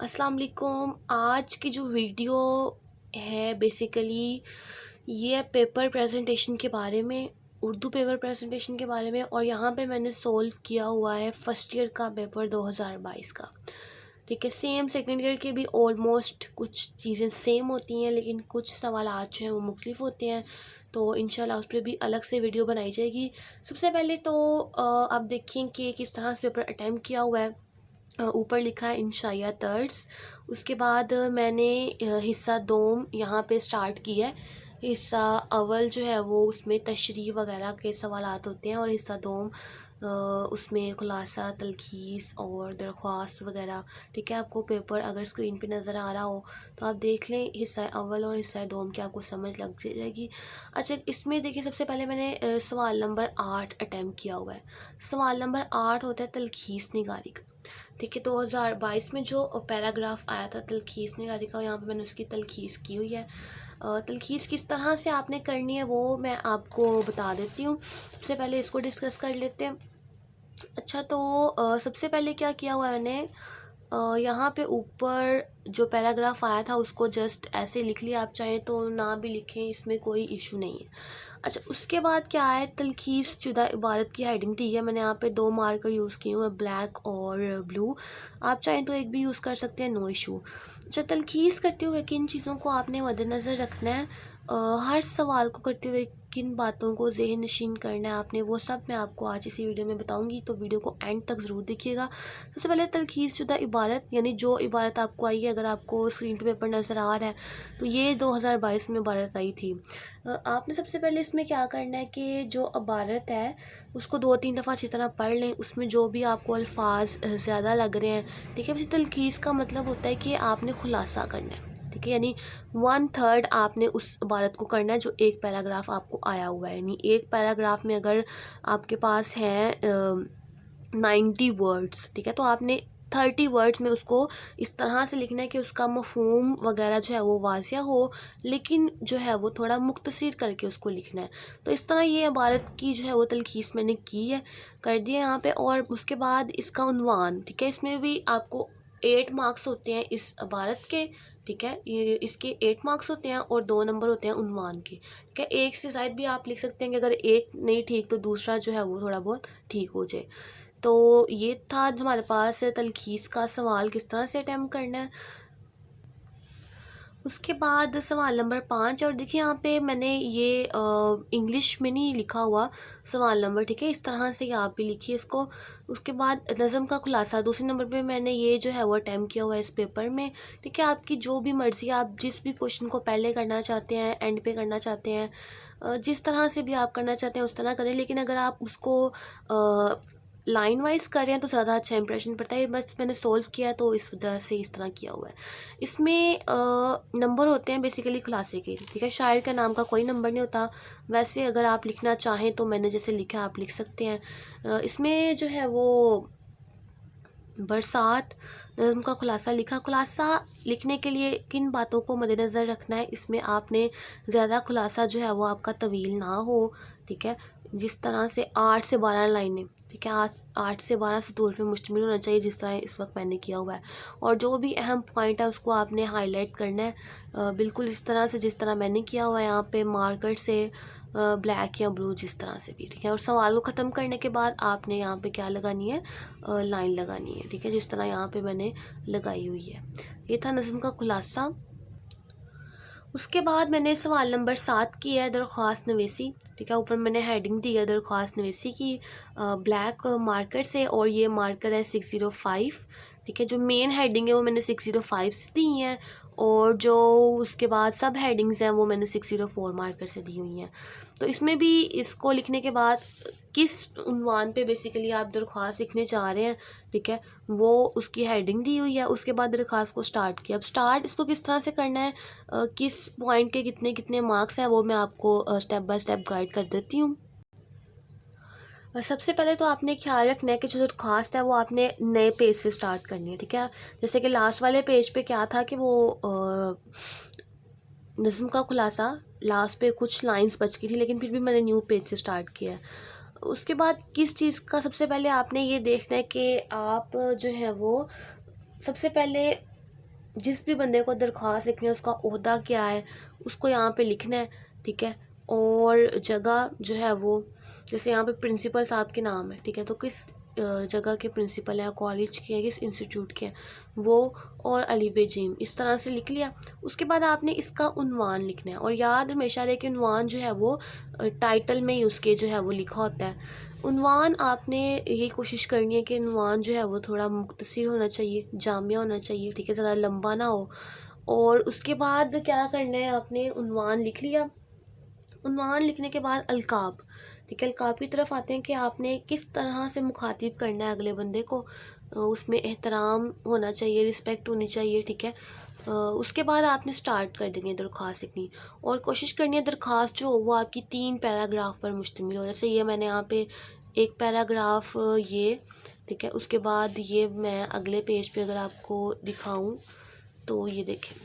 अस्सलाम वालेकुम। आज की जो वीडियो है बेसिकली ये है पेपर प्रेजेंटेशन के बारे में, उर्दू पेपर प्रेजेंटेशन के बारे में। और यहाँ पे मैंने सोल्व किया हुआ है फर्स्ट ईयर का पेपर 2022 का। ठीक है, सेम सेकंड ईयर के भी ऑलमोस्ट कुछ चीज़ें सेम होती हैं, लेकिन कुछ सवाल जो हैं वो मुख्तलिफ होते हैं। तो इंशाल्लाह उस पर भी अलग से वीडियो बनाई जाएगी। सबसे पहले तो आप देखें कि किस तरह से पेपर अटैम्प्ट किया हुआ है। ऊपर लिखा है इंशाइया तर्स। उसके बाद मैंने हिस्सा दोम यहाँ पे स्टार्ट किया है। हिस्सा अव्वल जो है वो उसमें तशरीह वगैरह के सवालात होते हैं, और हिस्सा दोम उसमें खुलासा, तलखीस और दरख्वास्त वगैरह। ठीक है, आपको पेपर अगर स्क्रीन पे नज़र आ रहा हो तो आप देख लें हिस्सा अव्वल और हिस्सा दोम की, आपको समझ लग जाएगी। अच्छा, इसमें देखिए सबसे पहले मैंने सवाल नंबर 8 अटैम्प्ट किया हुआ है। सवाल नंबर 8 होता है तलखीस निगारी का। ठीक है, 2022 में जो पैराग्राफ आया था तलखीस निगारी का, यहाँ पे मैंने उसकी तलखीस की हुई है। तलखीस किस तरह से आपने करनी है वो मैं आपको बता देती हूँ। सबसे पहले इसको डिस्कस कर लेते हैं। अच्छा, तो सबसे पहले क्या किया हुआ है मैंने, यहाँ पे ऊपर जो पैराग्राफ आया था उसको जस्ट ऐसे लिख लिया। आप चाहें तो ना भी लिखें, इसमें कोई इशू नहीं है। अच्छा, उसके बाद क्या है, तलखीस शुदा इबारत की हेडिंग दी है। मैंने यहाँ पे 2 मार्कर यूज़ किए हुए, ब्लैक और ब्लू। आप चाहें तो एक भी यूज़ कर सकते हैं, नो इशू। अच्छा, तलखीस करते हुए किन चीज़ों को आपने मद्देनज़र रखना है, हर सवाल को करते हुए किन बातों को ज़हन नशीन करना है आपने, वो सब मैं आपको आज इसी वीडियो में बताऊंगी। तो वीडियो को एंड तक ज़रूर देखिएगा। सबसे पहले तलखीस शुदा इबारत, यानी जो इबारत आपको आई है, अगर आपको स्क्रीन पे पेपर नज़र आ रहा है तो ये 2022 में इबारत आई थी। आपने सबसे पहले इसमें क्या करना है कि जो इबारत है उसको 2-3 दफ़ा अच्छी तरह पढ़ लें। उसमें जो भी आपको अल्फाज ज़्यादा लग रहे हैं, ठीक है। वैसे तलखीस का मतलब होता है कि आपने खुलासा करना है। ठीक है, यानी 1/3 आपने उस इबारत को करना है जो एक पैराग्राफ आपको आया हुआ है। यानी एक पैराग्राफ में अगर आपके पास है 90 वर्ड्स, ठीक है, तो आपने 30 वर्ड्स में उसको इस तरह से लिखना है कि उसका मफ़हूम वगैरह जो है वो वाज़िया हो, लेकिन जो है वो थोड़ा मुख्तसर करके उसको लिखना है। तो इस तरह ये इबारत की जो है वो तलखीस मैंने की है, कर दिया यहाँ पे। और उसके बाद इसका उन्वान, ठीक है, इसमें भी आपको 8 मार्क्स होते हैं इस इबारत के। ठीक है, ये इसके 8 मार्क्स होते हैं और 2 नंबर होते हैं उन्वान के। ठीक है, एक से शायद भी आप लिख सकते हैं कि अगर एक नहीं ठीक तो दूसरा जो है वो थोड़ा बहुत ठीक हो जाए। तो ये था जो हमारे पास तलखीस का सवाल किस तरह से अटैम्प्ट करना है। उसके बाद सवाल नंबर 5, और देखिए यहाँ पे मैंने ये इंग्लिश में नहीं लिखा हुआ सवाल नंबर, ठीक है, इस तरह से आप भी लिखिए इसको। उसके बाद नज़म का खुलासा दूसरे नंबर पे मैंने ये जो है वो अटैम्प्ट किया हुआ है इस पेपर में। ठीक है, आपकी जो भी मर्ज़ी, आप जिस भी क्वेश्चन को पहले करना चाहते हैं, एंड पे करना चाहते हैं, जिस तरह से भी आप करना चाहते हैं उस तरह करें। लेकिन अगर आप उसको लाइन वाइज कर रहे हैं तो ज़्यादा अच्छा इंप्रेशन पड़ता है। बस मैंने सोल्व किया तो इस वजह से इस तरह किया हुआ है। इसमें नंबर होते हैं बेसिकली खुलासे के। ठीक है, शायर का नाम का कोई नंबर नहीं होता। वैसे अगर आप लिखना चाहें तो मैंने जैसे लिखा आप लिख सकते हैं। इसमें जो है वो बरसात नज़्म का खुलासा लिखा। खुलासा लिखने के लिए किन बातों को मद्देनज़र रखना है, इसमें आपने ज़्यादा खुलासा जो है वो आपका तवील ना हो। ठीक है, जिस तरह से 8 से 12 लाइनें, ठीक है, 8 से 12 सतूर पे मुश्तमिल होना चाहिए, जिस तरह इस वक्त मैंने किया हुआ है। और जो भी अहम पॉइंट है उसको आपने हाईलाइट करना है, बिल्कुल इस तरह से जिस तरह मैंने किया हुआ है यहाँ पे मार्कर से, ब्लैक या ब्लू जिस तरह से भी। ठीक है, और सवाल को ख़त्म करने के बाद आपने यहाँ पे क्या लगानी है, लाइन लगानी है। ठीक है, जिस तरह यहाँ पे मैंने लगाई हुई है। ये था नज़्म का खुलासा। उसके बाद मैंने सवाल नंबर 7 किया है दरख्वास्त नवीसी। ठीक है, ऊपर मैंने हेडिंग दी है दरख्वास्त नवीसी की ब्लैक मार्कर से, और ये मार्कर है 605। ठीक है, जो मेन हेडिंग है वो मैंने 605 से दी है, और जो उसके बाद सब हेडिंग्स हैं वो मैंने 604 मार्कर से दी हुई हैं। तो इसमें भी इसको लिखने के बाद किस उन्वान पे बेसिकली आप दरख्वास्त लिखने चाह रहे हैं, ठीक है, वो उसकी हेडिंग दी हुई है। उसके बाद दरख्वास्त को स्टार्ट किया। अब स्टार्ट इसको किस तरह से करना है, किस पॉइंट के कितने कितने मार्क्स हैं वो मैं आपको स्टेप बाय स्टेप गाइड कर देती हूँ। सबसे पहले तो आपने ख्याल रखना है कि जो दरख्वास्त है वो आपने नए पेज से स्टार्ट करनी है। ठीक है, जैसे कि लास्ट वाले पेज पे क्या था कि वो नज़्म का खुलासा लास्ट पे कुछ लाइंस बच गई थी, लेकिन फिर भी मैंने न्यू पेज से स्टार्ट किया है। उसके बाद किस चीज़ का सबसे पहले आपने ये देखना है कि आप जो है वो सबसे पहले जिस भी बंदे को दरख्वास्त लिखनी है उसका ओहदा क्या है उसको यहाँ पे लिखना है, ठीक है। और जगह जो है वो, जैसे यहाँ पे प्रिंसिपल साहब के नाम है, ठीक है, तो किस जगह के प्रिंसिपल हैं, कॉलेज के हैं, किस इंस्टीट्यूट के हैं वो, और अली बेजीम, इस तरह से लिख लिया। उसके बाद आपने इसका उन्वान लिखना है, और याद हमेशा रहे कि उन्वान जो है वो टाइटल में ही उसके जो है वो लिखा होता है। उन्वान आपने ये कोशिश करनी है कि उन्वान जो है वो थोड़ा मुख्तसर होना चाहिए, जामिया होना चाहिए, ठीक है, ज़्यादा लंबा ना हो। और उसके बाद क्या करना है, आपने उन्वान लिख लिया। उन्वान लिखने के बाद अलकाब, ठीक है, अलकाब की तरफ आते हैं कि आपने किस तरह से मुखातिब करना है अगले बंदे को। उसमें एहतराम होना चाहिए, रिस्पेक्ट होनी चाहिए, ठीक है। उसके बाद आपने स्टार्ट कर देनी है दरख्वास्त लिखनी, और कोशिश करनी है दरख्वास्त जो हो वो आपकी 3 पैराग्राफ पर मुश्तमिल हो। जैसे ये मैंने यहाँ पे एक पैराग्राफ ये, ठीक है, उसके बाद ये मैं अगले पेज पे अगर आपको दिखाऊं तो ये देखें,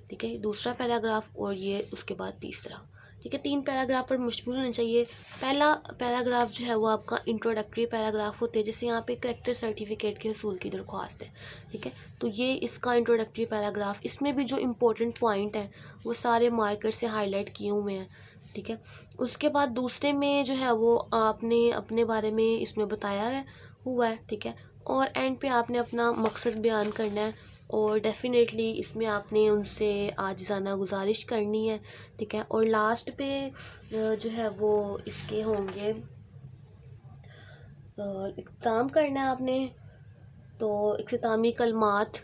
ठीक है, दूसरा पैराग्राफ, और ये उसके बाद तीसरा, ठीक है, 3 पैराग्राफ पर मुश्तमिल होना चाहिए। पहला पैराग्राफ जो है वो आपका इंट्रोडक्टरी पैराग्राफ होते हैं, जैसे यहाँ पे करेक्टर सर्टिफिकेट के हसूल की दरख्वास्त है, ठीक है, तो ये इसका इंट्रोडक्टरी पैराग्राफ, इसमें भी जो इम्पोर्टेंट पॉइंट है वो सारे मार्कर से हाईलाइट किए हुए हैं, ठीक है। उसके बाद दूसरे में जो है वो आपने अपने बारे में इसमें बताया है हुआ है, ठीक है, और एंड पे आपने अपना मकसद बयान करना है, और डेफिनेटली इसमें आपने उनसे आजिज़ाना गुजारिश करनी है, ठीक है। और लास्ट पे जो है वो इसके होंगे इख्तिताम करना है आपने, तो इख्तितामी कलमात,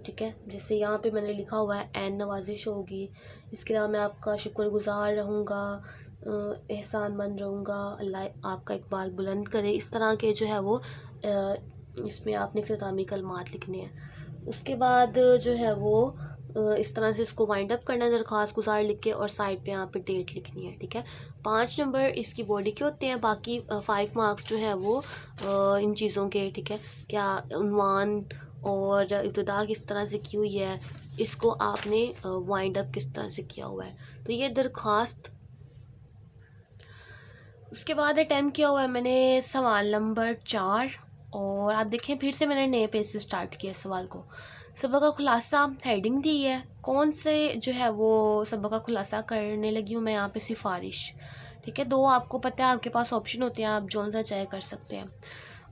ठीक है, जैसे यहाँ पे मैंने लिखा हुआ है ऐन नवाजिश होगी, इसके अलावा मैं आपका शुक्रगुजार रहूँगा, एहसानमंद रहूँगा, अल्लाह आपका इकबाल बुलंद करे, इस तरह के जो है वो इसमें आपने इख्तितामी कलमात लिखने हैं। उसके बाद जो है वो इस तरह से इसको वाइंड अप करना है दरख्वास्त गुजार लिख के, और साइड पे यहाँ पे डेट लिखनी है, ठीक है। 5 नंबर इसकी बॉडी के होते हैं, बाकी 5 मार्क्स जो है वो इन चीज़ों के, ठीक है, क्या उन्वान और इब्तिदा किस तरह से की हुई है, इसको आपने वाइंड अप किस तरह से किया हुआ है, तो ये दरख्वास्त। उसके बाद अटैम्प्ट किया हुआ है मैंने सवाल नंबर 4, और आप देखें फिर से मैंने नए पेज से स्टार्ट किया सवाल को। सबक का खुलासा हेडिंग दी है, कौन से जो है वो सबक का खुलासा करने लगी हूँ मैं यहाँ पे, सिफारिश, ठीक है, 2 आपको पता है आपके पास ऑप्शन होते हैं, आप जौन सा चाहे कर सकते हैं।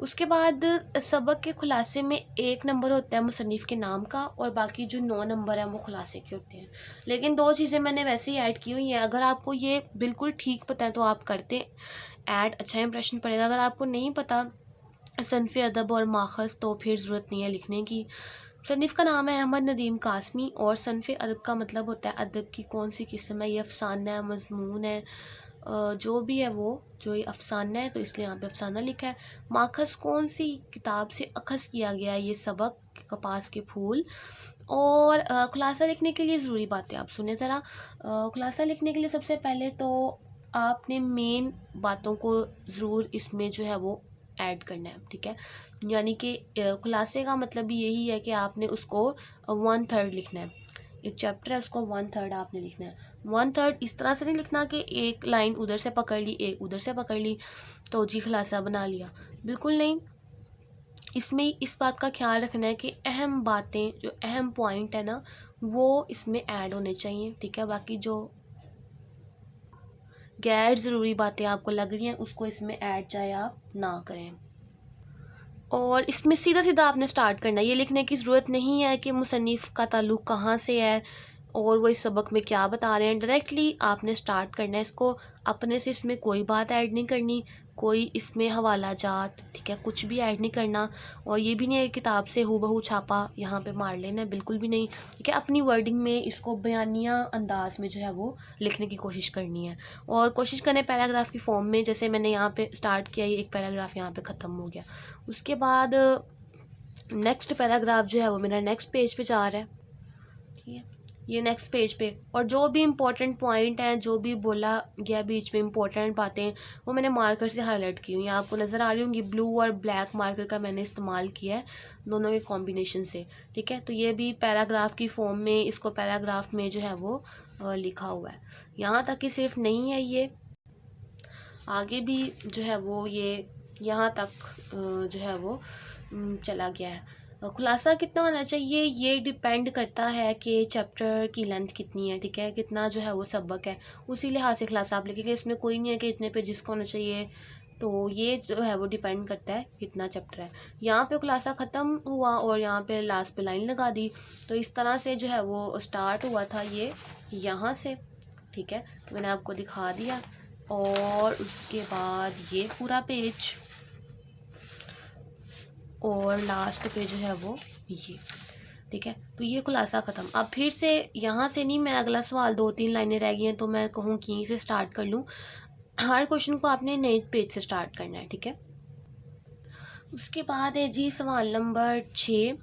उसके बाद सबक के खुलासे में 1 नंबर होता है मुसन्निफ़ के नाम का, और बाकी जो 9 नंबर हैं वो खुलासे के होते हैं। लेकिन 2 चीज़ें मैंने वैसे ही ऐड की हुई हैं, अगर आपको ये बिल्कुल ठीक पता है तो आप करते ऐड, अच्छा इंप्रेशन पड़ेगा। अगर आपको नहीं पता सनफ़ अदब और माखज़ तो फिर ज़रूरत नहीं है लिखने की। मुसन्निफ़ का नाम है अहमद नदीम कासमी, और सनफ़ अदब का मतलब होता है अदब की कौन सी किस्म है, ये अफ़साना है, मज़मून है, जो भी है वो, जो ये अफ़साना है तो इसलिए यहाँ पे अफ़साना लिखा है। माखज़ कौन सी किताब से अखज़ किया गया है, ये सबक कपास के फूल। और खुलासा लिखने के लिए ज़रूरी बातें आप सुने ज़रा। खुलासा लिखने के लिए सबसे पहले तो आपने मेन बातों को ज़रूर इसमें जो है वो ऐड करना है, ठीक है, यानी कि खुलासे का मतलब भी यही है कि आपने उसको 1/3 लिखना है। एक चैप्टर है उसको 1/3 आपने लिखना है। 1/3 इस तरह से नहीं लिखना कि एक लाइन उधर से पकड़ ली, एक उधर से पकड़ ली तो जी खुलासा बना लिया, बिल्कुल नहीं। इसमें इस बात का ख्याल रखना है कि अहम बातें, जो अहम पॉइंट है ना, वो इसमें ऐड होने चाहिए, ठीक है। बाकी जो गैर ज़रूरी बातें आपको लग रही हैं उसको इसमें ऐड चाहे आप ना करें। और इसमें सीधा सीधा आपने स्टार्ट करना है, ये लिखने की ज़रूरत नहीं है कि मुसन्निफ़ का ताल्लुक़ कहाँ से है और वो इस सबक में क्या बता रहे हैं। डायरेक्टली आपने स्टार्ट करना है इसको, अपने से इसमें कोई बात ऐड नहीं करनी, कोई इसमें हवाला जात, ठीक है, कुछ भी ऐड नहीं करना। और ये भी नहीं है किताब से हूबहू छापा यहाँ पे मार लेना है, बिल्कुल भी नहीं, ठीक है। अपनी वर्डिंग में इसको बयानिया अंदाज में जो है वो लिखने की कोशिश करनी है, और कोशिश करें पैराग्राफ की फॉर्म में, जैसे मैंने यहाँ पे स्टार्ट किया, ये एक पैराग्राफ यहाँ पे ख़त्म हो गया। उसके बाद नेक्स्ट पैराग्राफ जो है वो मेरा नेक्स्ट पेज पे जा रहा है, ठीक है, ये नेक्स्ट पेज पे। और जो भी इम्पोर्टेंट पॉइंट हैं, जो भी बोला गया बीच में इम्पोर्टेंट बातें, वो मैंने मार्कर से हाईलाइट की हुई हैं, आपको नज़र आ रही होंगी। ब्लू और ब्लैक मार्कर का मैंने इस्तेमाल किया है, दोनों के कॉम्बिनेशन से, ठीक है। तो ये भी पैराग्राफ की फॉर्म में, इसको पैराग्राफ में जो है वो लिखा हुआ है। यहाँ तक कि सिर्फ नहीं है, ये आगे भी जो है वो ये यहाँ तक जो है वो चला गया है। खुलासा कितना होना चाहिए ये डिपेंड करता है कि चैप्टर की लेंथ कितनी है, ठीक है, कितना जो है वो सबक है, उसी लिहाज से खुलासा आप लिखेंगे। इसमें कोई नहीं है कि इतने पेजेस का होना चाहिए, तो ये जो है वो डिपेंड करता है कितना चैप्टर है। यहाँ पे खुलासा ख़त्म हुआ और यहाँ पे लास्ट पे लाइन लगा दी, तो इस तरह से जो है वो स्टार्ट हुआ था ये यहाँ से, ठीक है, तो मैंने आपको दिखा दिया। और उसके बाद ये पूरा पेज और लास्ट पे जो है वो ये, ठीक है, तो ये खुलासा ख़त्म। अब फिर से यहाँ से नहीं, मैं अगला सवाल 2-3 लाइनें रह गई हैं तो मैं कहूँ कि यहीं से स्टार्ट कर लूँ। हर क्वेश्चन को आपने नए पेज से स्टार्ट करना है, ठीक है। उसके बाद है जी सवाल नंबर 6,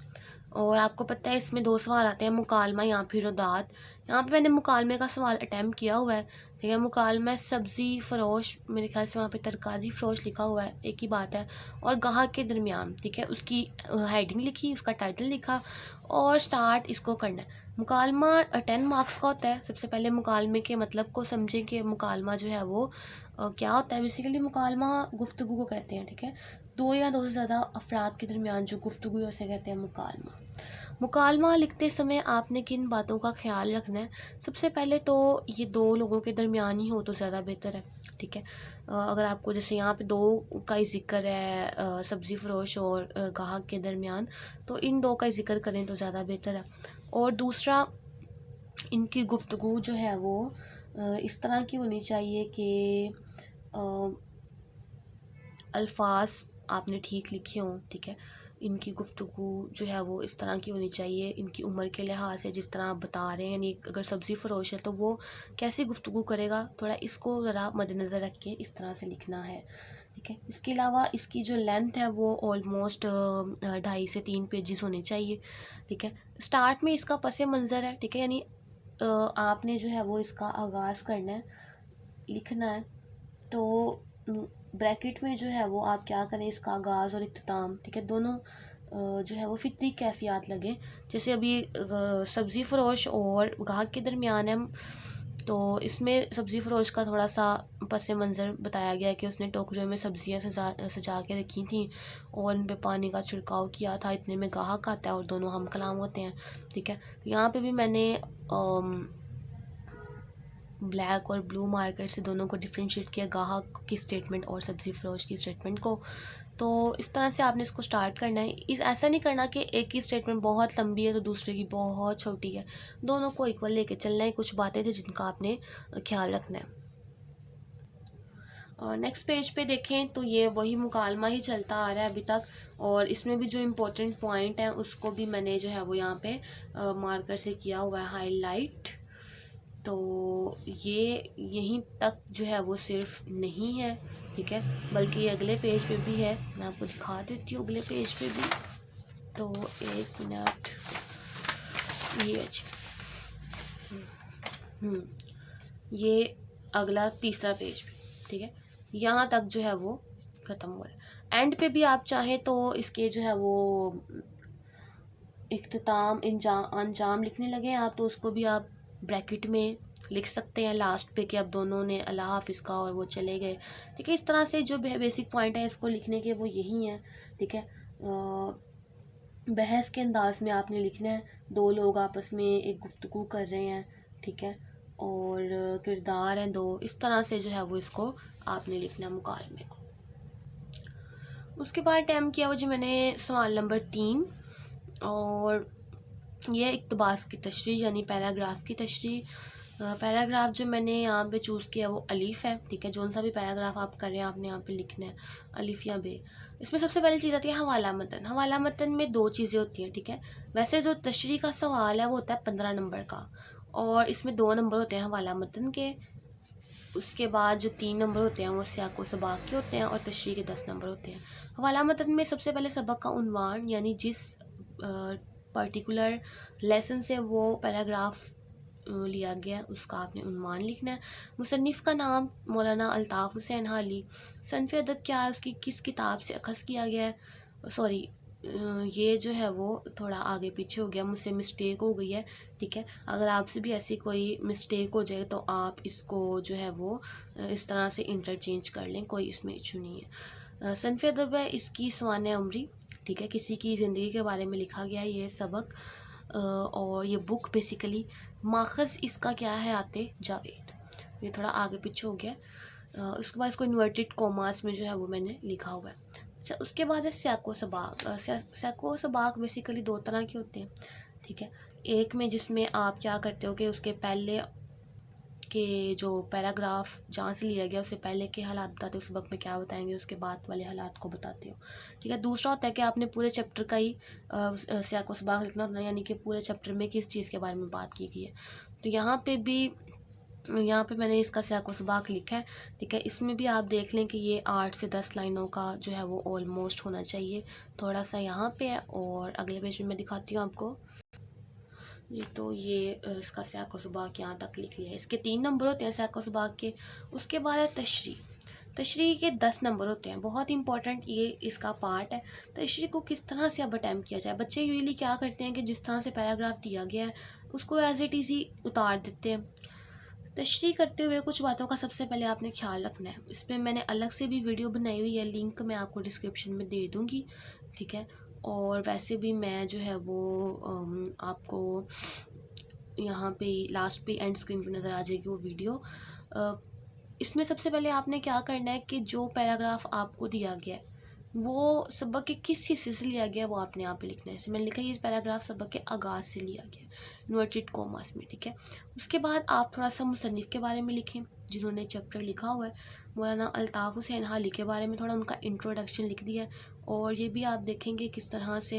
और आपको पता है इसमें 2 सवाल आते हैं, मुकालमा या फिर रुदात। यहाँ पे मैंने मुकालमे का सवाल अटैम्प्ट किया हुआ है, ठीक है। मुकालमा सब्ज़ी फ़रोश, मेरे ख्याल से वहाँ पे तरकारी फ़रोश लिखा हुआ है, एक ही बात है, और गाहक के दरमियान, ठीक है, उसकी हेडिंग लिखी, उसका टाइटल लिखा और स्टार्ट इसको करना है। मुकालमा 10 मार्क्स का होता है। सबसे पहले मुकालमे के मतलब को समझें कि मुकालमा जो है वो क्या होता है। बेसिकली मुकालमा गुफ्तगू को कहते हैं, ठीक है, 2 या 2 से ज़्यादा अफराद के दरमियान जो गुफ्तगू है उसे कहते हैं मुकालमा। मुकालमा लिखते समय आपने किन बातों का ख्याल रखना है। सबसे पहले तो ये 2 लोगों के दरमियान ही हो तो ज़्यादा बेहतर है, ठीक है। अगर आपको जैसे यहाँ पे 2 का ही जिक्र है, सब्ज़ी फ़रोश और गाहक के दरमियान, तो इन 2 का ही जिक्र करें तो ज़्यादा बेहतर है। और दूसरा, इनकी गुफ्तगू जो है वो इस तरह की होनी चाहिए कि अल्फाज आपने ठीक लिखे हों, ठीक है। इनकी गुफ्तगू जो है वो इस तरह की होनी चाहिए, इनकी उम्र के लिहाज से जिस तरह आप बता रहे हैं, यानी अगर सब्ज़ी फ़रोश है तो वो कैसी गुफ्तगू करेगा, थोड़ा इसको ज़रा मद्देनज़र रख के इस तरह से लिखना है, ठीक है। इसके अलावा इसकी जो लेंथ है वो ऑलमोस्ट 2.5 से 3 पेजेस होने चाहिए, ठीक है। स्टार्ट में इसका पस मंज़र है, ठीक है, यानी आपने जो है वो इसका आगाज़ करना है, लिखना है, तो ब्रैकेट में जो है वो आप क्या करें, इसका आगाज़ और इख्तिताम, ठीक है, दोनों जो है वो फितरी कैफियत लगे। जैसे अभी सब्ज़ी फ़रोश और गाहक के दरमियान है, तो इसमें सब्ज़ी फ़रोश का थोड़ा सा पस मंज़र बताया गया कि उसने टोकरियों में सब्ज़ियाँ सजा के रखी थी और उन पे पानी का छिड़काव किया था, इतने में गाहक आता है और दोनों हम कलाम होते हैं, ठीक है। यहाँ पे भी मैंने ब्लैक और ब्लू मार्कर से दोनों को डिफ्रेंशिएट किया, गाहक की स्टेटमेंट और सब्ज़ी फ़रोश की स्टेटमेंट को। तो इस तरह से आपने इसको स्टार्ट करना है। इस ऐसा नहीं करना कि एक ही स्टेटमेंट बहुत लंबी है तो दूसरे की बहुत छोटी है, दोनों को इक्वल लेके चलना है। कुछ बातें थी जिनका आपने ख्याल रखना है। नेक्स्ट पेज पे देखें तो ये वही मुकालमा ही चलता आ रहा है अभी तक, और इसमें भी जो इम्पोर्टेंट पॉइंट है उसको भी मैंने जो है वो यहाँ पे मार्कर से किया हुआ है हाईलाइट। तो ये यहीं तक जो है वो सिर्फ नहीं है, ठीक है, बल्कि अगले पेज पे भी है। मैं आपको दिखा देती हूँ अगले पेज पे भी, तो 1 मिनट, ये अच्छा, ये अगला तीसरा पेज भी, ठीक है, यहाँ तक जो है वो ख़त्म हो रहा है। एंड पे भी आप चाहें तो इसके जो है वो इख्तिताम अंजाम लिखने लगे आप, तो उसको भी आप ब्रैकेट में लिख सकते हैं लास्ट पे कि अब दोनों ने अल्लाह हाफ़िज़ का और वो चले गए, ठीक है। इस तरह से जो बेसिक पॉइंट है इसको लिखने के वो यही हैं, ठीक है। बहस के अंदाज में आपने लिखना है, 2 लोग आपस में एक गुफ्तगू कर रहे हैं, ठीक है, और किरदार हैं 2, इस तरह से जो है वो इसको आपने लिखना है मुकालमे को। उसके बाद टाइम किया वो जी मैंने सवाल नंबर 3, और यह इक़्तिबास की तशरीह यानी पैराग्राफ की तशरीह। पैराग्राफ जो मैंने यहाँ पे चूज़ किया वो अलीफ़ है, ठीक है। जौन सा भी पैराग्राफ आप कर रहे हैं आपने यहाँ पे लिखना है अलीफ़ या बे। इसमें सबसे पहली चीज़ आती है हवाला मतन। हवाला मतन में 2 चीज़ें होती हैं, ठीक है। वैसे जो तशरीह का सवाल है वो होता है 15 नंबर का, और इसमें 2 नंबर होते हैं हवाला मतन के। उसके बाद जो 3 नंबर होते हैं वो सियाक़ो सबाक़ के होते हैं, और तशरीह के 10 नंबर होते हैं। हवाला मतन में सबसे पहले सबक का उन्वान, यानी जिस पर्टिकुलर लेसन से वो पैराग्राफ लिया गया उसका आपने उन्वान लिखना है। मुसन्निफ़ का नाम मौलाना अल्ताफ़ हुसैन हाली। सनफ़ अदब क्या है, उसकी किस किताब से अख़ज़ किया गया है। सॉरी, ये जो है वो थोड़ा आगे पीछे हो गया, मुझसे मिस्टेक हो गई है, ठीक है। अगर आपसे भी ऐसी कोई मिस्टेक हो जाए तो आप इसको जो है वो इस तरह से इंटरचेंज कर लें, कोई इसमें इशू नहीं है। सनफ़ अदब है इसकी सवाने उमरी, ठीक है, किसी की ज़िंदगी के बारे में लिखा गया है ये सबक। और ये बुक बेसिकली माखज़ इसका क्या है, आते जावेद। ये थोड़ा आगे पीछे हो गया। उसके बाद इसको इन्वर्टेड कॉमास में जो है वो मैंने लिखा हुआ है। अच्छा, उसके बाद है सैको सबाक। सैको सबाक बेसिकली दो तरह के होते हैं, ठीक है। एक में जिसमें आप क्या करते हो कि उसके पहले के जो पैराग्राफ जहाँ से लिया गया उससे पहले के हालात बताते हो, उस वक्त में क्या बताएंगे, उसके बाद वाले हालात को बताते हो, ठीक है। दूसरा होता है कि आपने पूरे चैप्टर का ही सैको सबाक लिखना होता है, यानी कि पूरे चैप्टर में किस चीज़ के बारे में बात की गई है। तो यहाँ पे मैंने इसका सैको सबाक लिखा है, ठीक है। इसमें भी आप देख लें कि ये 8 से 10 लाइनों का जो है वो ऑलमोस्ट होना चाहिए। थोड़ा सा यहाँ पे है और अगले पेज में मैं दिखाती हूँ आपको। ये इसका सैको सबाक यहाँ तक लिख लिया है। इसके 3 नंबर होते हैं सैको सबाक के। उसके बाद है तशरीह के 10 नंबर होते हैं। बहुत इंपॉर्टेंट ये इसका पार्ट है। तशरीह को किस तरह से अब अटैम्प्ट किया जाए। बच्चे यूजुअली क्या करते हैं कि जिस तरह से पैराग्राफ दिया गया है उसको एज इट इज़ ही उतार देते हैं। तशरीह करते हुए कुछ बातों का सबसे पहले आपने ख्याल रखना है। इस पर मैंने अलग से भी वीडियो बनाई हुई है, लिंक मैं आपको डिस्क्रिप्शन में दे दूँगी, ठीक है। और वैसे भी मैं जो है वो आपको यहाँ पे लास्ट पे एंड स्क्रीन पे नज़र आ जाएगी वो वीडियो। इसमें सबसे पहले आपने क्या करना है कि जो पैराग्राफ आपको दिया गया है वो सबक के किस हिस्से से लिया गया है वो आपने यहाँ पे लिखना है। इसमें मैंने लिखा है ये पैराग्राफ सबक के आगाज़ से लिया गया है, इन्वर्टेड कॉमास में, ठीक है। उसके बाद आप थोड़ा सा मुसन्निफ़ के बारे में लिखें जिन्होंने चैप्टर लिखा हुआ है। मौलाना अल्ताफ़ हुसैन हाली के बारे में थोड़ा उनका इंट्रोडक्शन लिख दिया है। और ये भी आप देखेंगे किस तरह से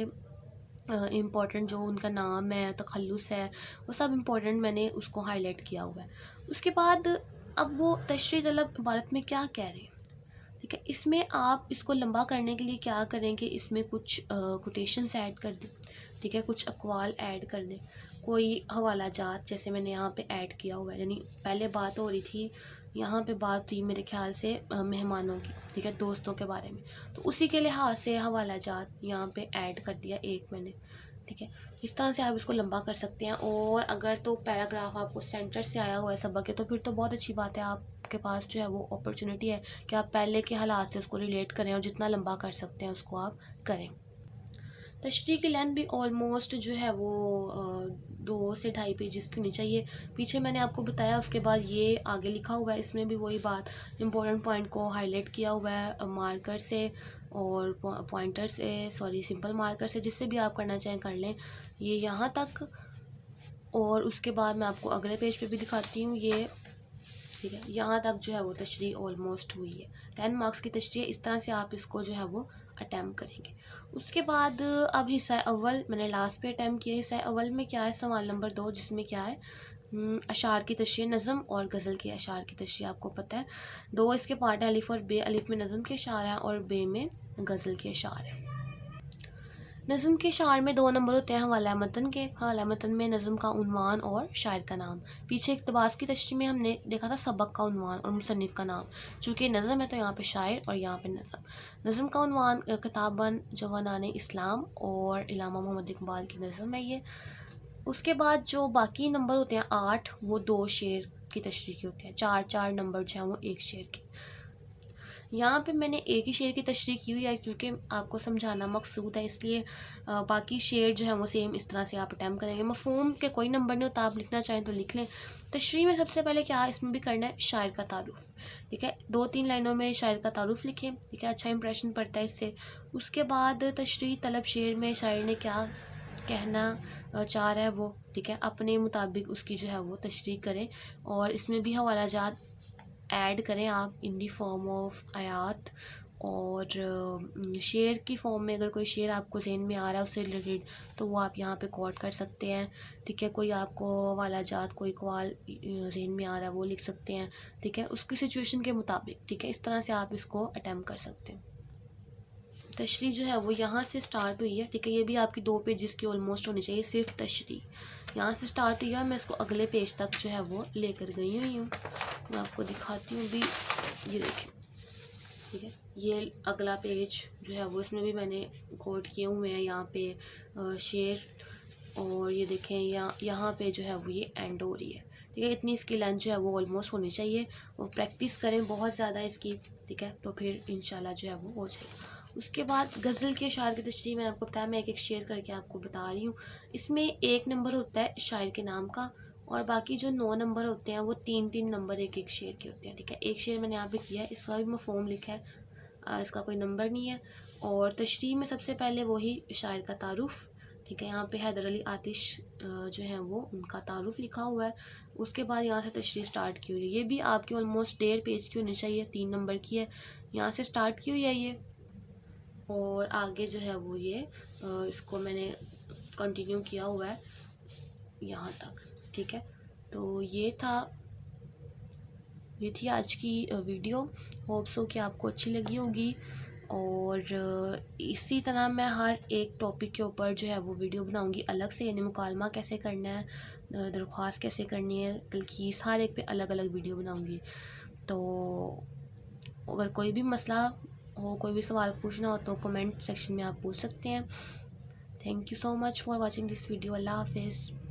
इम्पॉर्टेंट जो उनका नाम है, तखल्लुस है, वो सब इम्पॉर्टेंट मैंने उसको हाईलाइट किया हुआ है। उसके बाद अब वो तशरीह तलब इबारत में क्या कह रहे हैं, ठीक है। इसमें आप इसको लंबा करने के लिए क्या करें कि इसमें कुछ कोटेशंस ऐड कर दें, ठीक है, कुछ अक़वाल ऐड कर दें, कोई हवाला जात जैसे मैंने यहाँ पे ऐड किया हुआ है। यानी पहले बात हो रही थी, यहाँ पे बात थी मेरे ख्याल से मेहमानों की, ठीक है, दोस्तों के बारे में, तो उसी के लिहाज से हवाला जात यहाँ पे ऐड कर दिया एक मैंने, ठीक है। इस तरह से आप इसको लंबा कर सकते हैं। और अगर तो पैराग्राफ आपको सेंटर से आया हुआ है सबक के तो फिर तो बहुत अच्छी बात है, आपके पास जो है वो अपॉर्चुनिटी है कि आप पहले के हालात से उसको रिलेट करें और जितना लंबा कर सकते हैं उसको आप करें। तशरीह की लेंथ भी ऑलमोस्ट जो है वो 2 से 2.5 पेजेस की होनी चाहिए। पीछे मैंने आपको बताया, उसके बाद ये आगे लिखा हुआ है, इसमें भी वही बात, इम्पोर्टेंट पॉइंट को हाईलाइट किया हुआ है मार्कर से और पॉइंटर से, सॉरी सिंपल मार्कर से, जिससे भी आप करना चाहें कर लें। ये यहाँ तक। और उसके बाद मैं आपको अगले पेज पे भी दिखाती हूँ ये, ठीक है। यहाँ तक जो है वो तशरीह ऑलमोस्ट हुई है। 10 मार्क्स की तशरीह, इस तरह से आप इसको जो है वो अटैम्प्ट करेंगे। उसके बाद अब हिस्सा अव्वल मैंने लास्ट पे अटैम्प्ट किया। हिस्सा अव्वल में क्या है, सवाल नंबर 2, जिसमें क्या है अशार की तशरीह, नज़म और गज़ल के अशार की तशरीह। आपको पता है 2 इसके पार्ट हैं, अलिफ और बे। अलिफ में नज़म के अशार हैं और बे में गज़ल के अशार हैं। नज़म के शार में 2 नंबर होते हैं हवाला मतन के। हवाला मतन में नज़म का उन्वान और शायर का नाम। पीछे इक़्तिबास की तशरीह में हमने देखा था सबक का उन्वान और मुसन्निफ़ का नाम। चूँकि नज़म है तो यहाँ पे शायर और यहाँ पे नज़म। नज़म का उन्वान किताबन जवानान इस्लाम और इलामा मोहम्मद इकबाल की नज़म है ये। उसके बाद जो बाकी नंबर होते हैं 8, वो 2 शेर की तशरीह के होते हैं। 4 नंबर जो हैं वो 1 शेर के। यहाँ पे मैंने एक ही शेर की तशरीह की हुई है क्योंकि आपको समझाना मकसूद है, इसलिए बाकी शेर जो है वो सेम इस तरह से आप अटैम्प्ट करेंगे। मफ़हूम के कोई नंबर नहीं होता, आप लिखना चाहें तो लिख लें। तशरीह में सबसे पहले क्या इसमें भी करना है, शायर का तारुफ़, ठीक है। 2-3 लाइनों में शायर का तारुफ़ लिखें, ठीक है, अच्छा इंप्रेशन पड़ता है इससे। उसके बाद तशरीह तलब शेर में शायर ने क्या कहना चाह रहा है वो, ठीक है, अपने मुताबिक उसकी जो है वो तशरीह करें। और इसमें भी हवाला जात ऐड करें आप इन दी फॉर्म ऑफ आयात। और शेर की फॉर्म में अगर कोई शेर आपको ज़हन में आ रहा है उससे रिलेटेड तो वो आप यहाँ पे कोट कर सकते हैं, ठीक है। कोई आपको वाला जात कोई कवाल ज़हन में आ रहा है वो लिख सकते हैं, ठीक है, उसकी सिचुएशन के मुताबिक, ठीक है। इस तरह से आप इसको अटैम्प्ट कर सकते हैं। तशरीह जो है वो यहाँ से स्टार्ट हुई है, ठीक है। ये भी आपकी 2 पेजेस की ऑलमोस्ट होनी चाहिए। सिर्फ तशरीह यहाँ से स्टार्ट हुई है, मैं इसको अगले पेज तक जो है वो लेकर गई हुई हूँ। मैं आपको दिखाती हूँ भी, ये देखें, ठीक है। ये अगला पेज जो है वो इसमें भी मैंने कोट किए हुए हैं यहाँ पे शेर। और ये देखें यहाँ पे जो है वो ये एंड हो रही है, ठीक है। इतनी इसकी लेंथ जो है वो ऑलमोस्ट होनी चाहिए। और प्रैक्टिस करें बहुत ज़्यादा इसकी, ठीक है, तो फिर इंशाल्लाह जो है वो हो जाएगा। उसके बाद गज़ल के अशार की तशरीह मैंने आपको बताया, मैं एक एक शेर करके आपको बता रही हूँ। इसमें 1 नंबर होता है शायर के नाम का, और बाकी जो 9 नंबर होते हैं वो 3-3 नंबर एक एक शेर के होते हैं, ठीक है। एक शेर मैंने यहाँ पे किया है, इसका भी मफ़हूम लिखा है, इसका कोई नंबर नहीं है। और तशरीह में सबसे पहले वही शायर का तारुफ़, ठीक है। यहाँ पे हैदर अली आतिश जो है वो उनका तारुफ़ लिखा हुआ है। उसके बाद यहाँ से तशरीह स्टार्ट की हुई है। ये भी आपकी ऑलमोस्ट 1.5 पेज की होनी चाहिए, 3 नंबर की है। यहाँ से स्टार्ट की हुई है ये, और आगे जो है वो ये इसको मैंने कंटिन्यू किया हुआ है यहाँ तक, ठीक है। तो ये थी आज की वीडियो। होप सो कि आपको अच्छी लगी होगी, और इसी तरह मैं हर एक टॉपिक के ऊपर जो है वो वीडियो बनाऊंगी अलग से, यानी मुकालमा कैसे करना है, दरख्वास्त कैसे करनी है, तलखीस, हर एक पे अलग अलग वीडियो बनाऊंगी। तो अगर कोई भी मसला हो, कोई भी सवाल पूछना हो तो कमेंट सेक्शन में आप पूछ सकते हैं। Thank you so much for watching this video. अल्लाह हाफिज़।